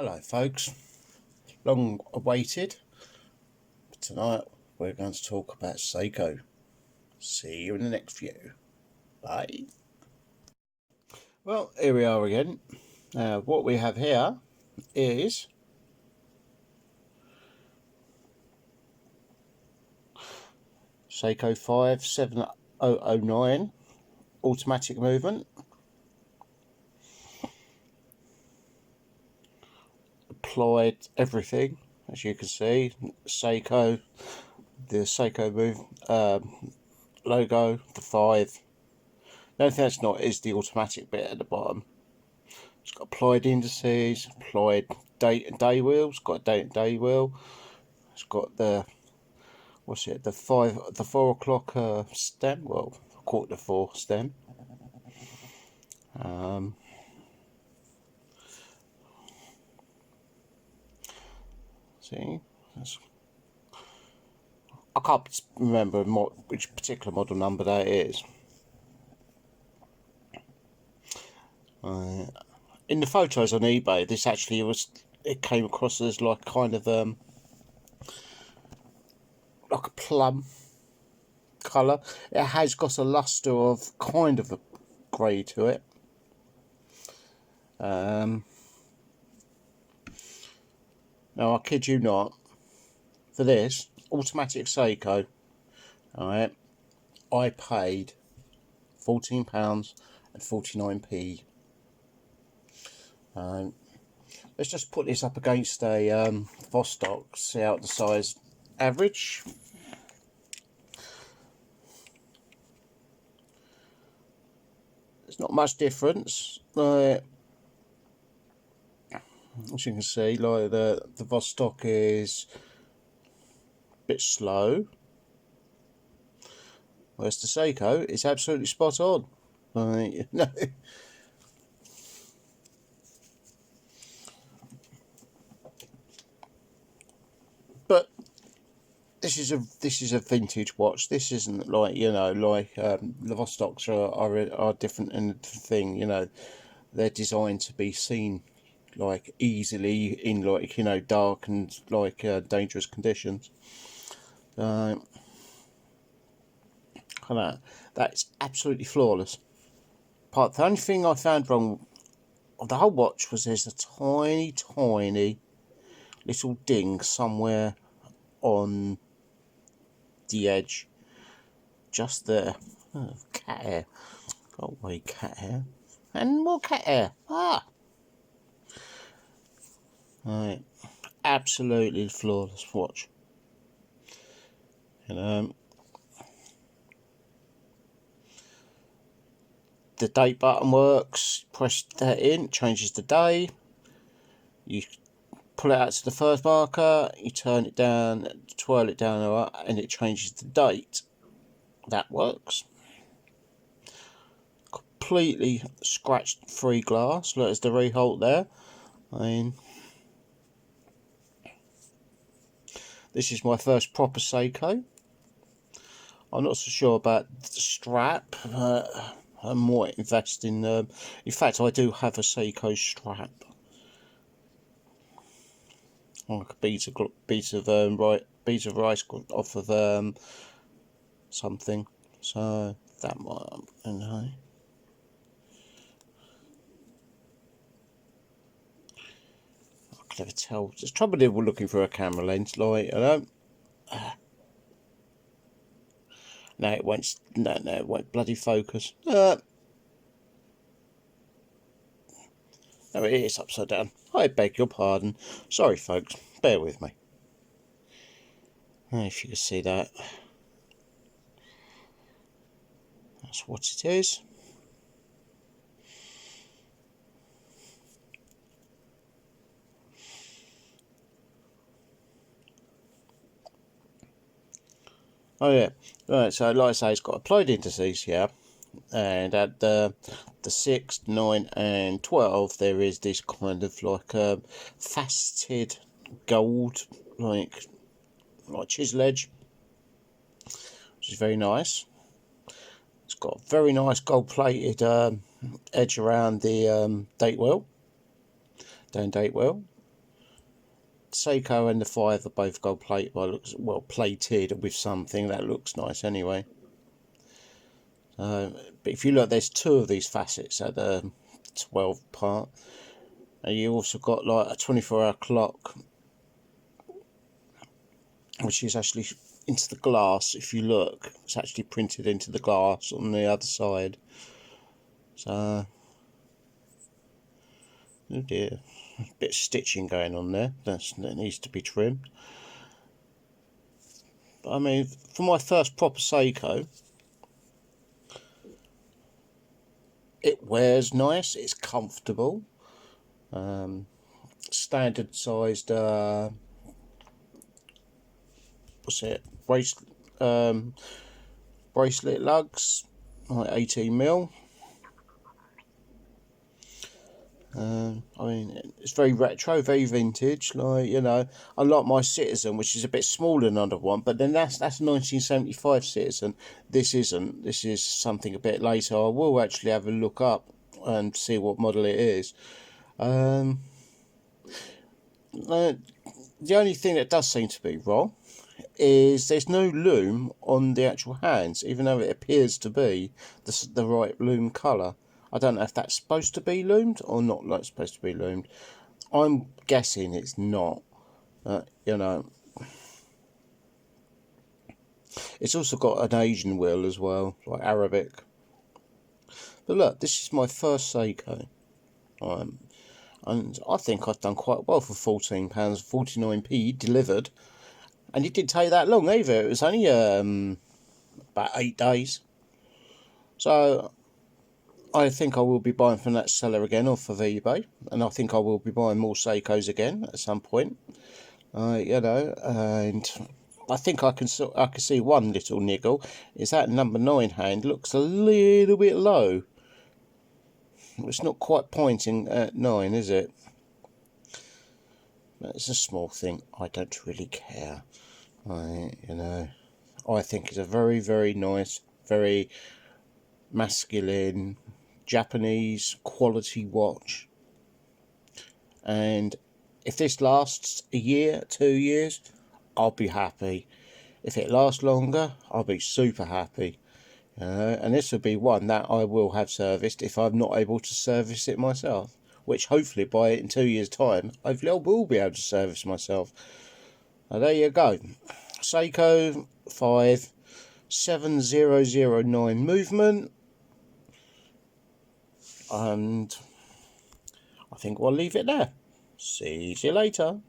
Hello folks, long awaited. Tonight we're going to talk about Seiko. See you in the next view. Bye. Well, here we are again. What we have here is Seiko 57009 automatic movement. Applied everything, as you can see. Seiko, the Seiko move logo, the 5. The only thing that's not is the automatic bit at the bottom. It's got applied indices, applied date and day wheels. Got a date and day wheel. It's got the the 4 o'clock stem. Well, 3:45 stem. See, I can't remember which particular model number that is. In the photos on eBay, this actually it came across as like kind of like a plum colour. It has got a luster of kind of a grey to it. Now I kid you not, for this automatic Seiko, alright, I paid £14.49. Let's just put this up against a Vostok, see out the size average. There's not much difference. As you can see, like the Vostok is a bit slow, whereas the Seiko is absolutely spot on. You know. But this is a vintage watch. This isn't like, you know, like the Vostoks are different in the thing. You know, they're designed to be seen like easily in, like, you know, dark and like dangerous conditions. That's absolutely flawless. The only thing I found wrong of the whole watch was there's a tiny little ding somewhere on the edge, just there. Oh, cat hair. Go away, cat hair. And more cat hair. Right, absolutely flawless watch. And the date button works. Press that in, changes the day. You pull it out to the first marker, you turn it down, twirl it down, and it changes the date. That works. Completely scratched free glass. Look, there's the reholt there. This is my first proper Seiko. I'm not so sure about the strap. I might invest in. In fact, I do have a Seiko strap. Like a beads of rice off of something. So that might, you know. I could never tell. There's trouble with looking for a camera lens, like, you know. No, it won't. No, it won't bloody focus. No, it is upside down. I beg your pardon. Sorry, folks. Bear with me. If you can see that, that's what it is. Oh yeah, right. So like I say, it's got applied indices here, and at the 6, 9, and 12, there is this kind of like faceted gold, like chisel edge, which is very nice. It's got a very nice gold-plated edge around the date wheel, down date wheel. Seiko and the 5 are both gold plate. Well, plated with something that looks nice anyway. But if you look, there's 2 of these facets at the 12 part, and you also got like a 24-hour clock, which is actually into the glass. If you look, it's actually printed into the glass on the other side. So, oh dear, a bit of stitching going on there. That needs to be trimmed. But I mean, for my first proper Seiko, it wears nice. It's comfortable. Standard sized. What's it? Bracelet lugs, like 18mm. I mean, it's very retro, very vintage. Like, you know, I like my Citizen, which is a bit smaller than another one, but then that's 1975 Citizen. This isn't. This is something a bit later. I will actually have a look up and see what model it is. The only thing that does seem to be wrong is there's no loom on the actual hands, even though it appears to be the right loom colour. I don't know if that's supposed to be loomed or not like supposed to be loomed. I'm guessing it's not. You know, it's also got an Asian wheel as well, like Arabic. But look, this is my first Seiko, and I think I've done quite well for £14, 49p delivered. And it didn't take that long either. It was only about 8 days. So I think I will be buying from that seller again off of eBay, and I think I will be buying more Seikos again at some point. You know, and I think I can see one little niggle is that number 9 hand looks a little bit low. It's not quite pointing at 9, is it? It's a small thing. I don't really care. You know, I think it's a very, very nice, very masculine Japanese quality watch. And if this lasts a year, 2 years, I'll be happy. If it lasts longer, I'll be super happy. And this will be one that I will have serviced if I'm not able to service it myself. Which hopefully in 2 years' time, hopefully I will be able to service myself. Now there you go. Seiko 5 7009 movement. And I think we'll leave it there. See you later.